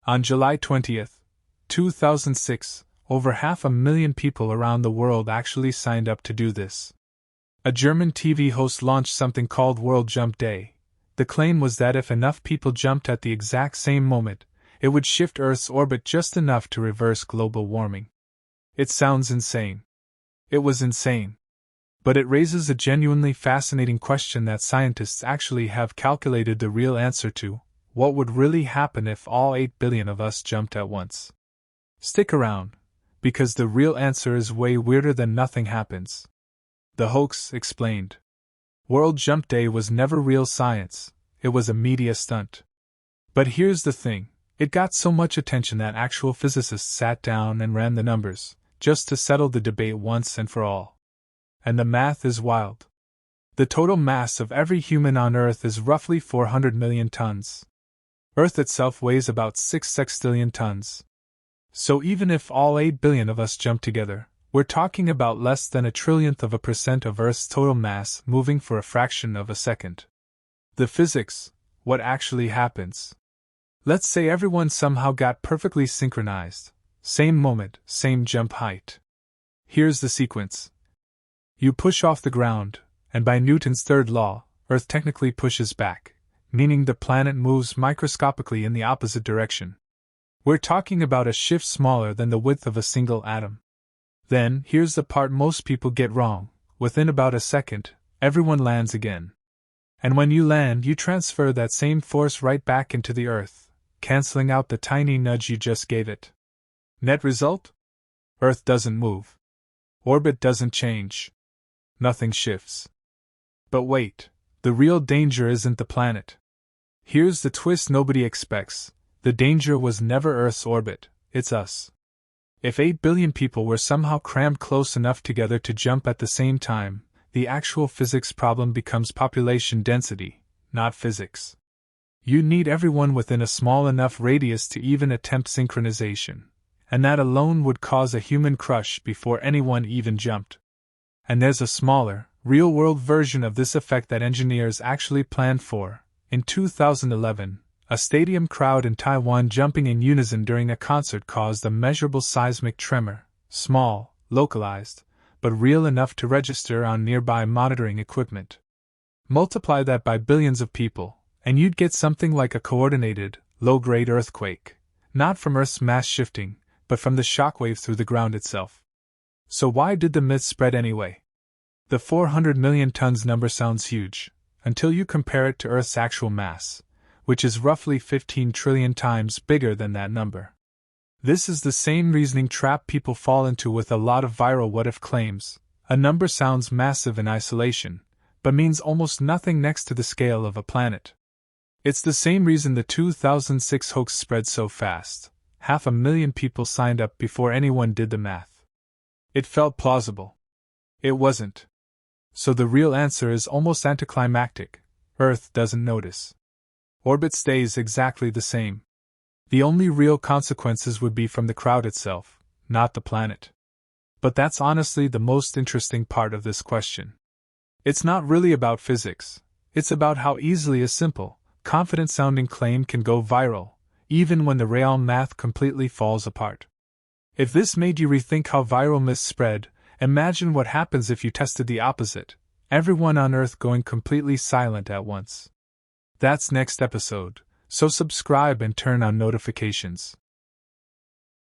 On July 20th, 2006, over 500,000 people around the world actually signed up to do this. A German TV host launched something called World Jump Day. The claim was that if enough people jumped at the exact same moment, it would shift Earth's orbit just enough to reverse global warming. It sounds insane. It was insane. But it raises a genuinely fascinating question that scientists actually have calculated the real answer to: what would really happen if all 8 billion of us jumped at once? Stick around, because the real answer is way weirder than nothing happens. The hoax explained. World Jump Day was never real science, it was a media stunt. But here's the thing, it got so much attention that actual physicists sat down and ran the numbers, just to settle the debate once and for all. And the math is wild. The total mass of every human on Earth is roughly 400 million tons. Earth itself weighs about 6 sextillion tons. So even if all 8 billion of us jump together, we're talking about less than 1/1,000,000,000% of Earth's total mass moving for a fraction of a second. The physics, what actually happens? Let's say everyone somehow got perfectly synchronized. Same moment, same jump height. Here's the sequence. You push off the ground, and by Newton's third law, Earth technically pushes back, meaning the planet moves microscopically in the opposite direction. We're talking about a shift smaller than the width of a single atom. Then, here's the part most people get wrong. Within about a second, everyone lands again. And when you land, you transfer that same force right back into the Earth, canceling out the tiny nudge you just gave it. Net result? Earth doesn't move. Orbit doesn't change. Nothing shifts. But wait, the real danger isn't the planet. Here's the twist nobody expects. The danger was never Earth's orbit, it's us. If 8 billion people were somehow crammed close enough together to jump at the same time, the actual physics problem becomes population density, not physics. You need everyone within a small enough radius to even attempt synchronization, and that alone would cause a human crush before anyone even jumped. And there's a smaller, real-world version of this effect that engineers actually planned for. In 2011, a stadium crowd in Taiwan jumping in unison during a concert caused a measurable seismic tremor, small, localized, but real enough to register on nearby monitoring equipment. Multiply that by billions of people, and you'd get something like a coordinated, low-grade earthquake, not from Earth's mass shifting, but from the shockwave through the ground itself. So why did the myth spread anyway? The 400 million tons number sounds huge, until you compare it to Earth's actual mass, which is roughly 15 trillion times bigger than that number. This is the same reasoning trap people fall into with a lot of viral what-if claims. A number sounds massive in isolation, but means almost nothing next to the scale of a planet. It's the same reason the 2006 hoax spread so fast. 500,000 people signed up before anyone did the math. It felt plausible. It wasn't. So the real answer is almost anticlimactic. Earth doesn't notice. Orbit stays exactly the same. The only real consequences would be from the crowd itself, not the planet. But that's honestly the most interesting part of this question. It's not really about physics. It's about how easily a simple, confident-sounding claim can go viral, even when the real math completely falls apart. If this made you rethink how viral myths spread, imagine what happens if you tested the opposite, everyone on Earth going completely silent at once. That's next episode, so subscribe and turn on notifications.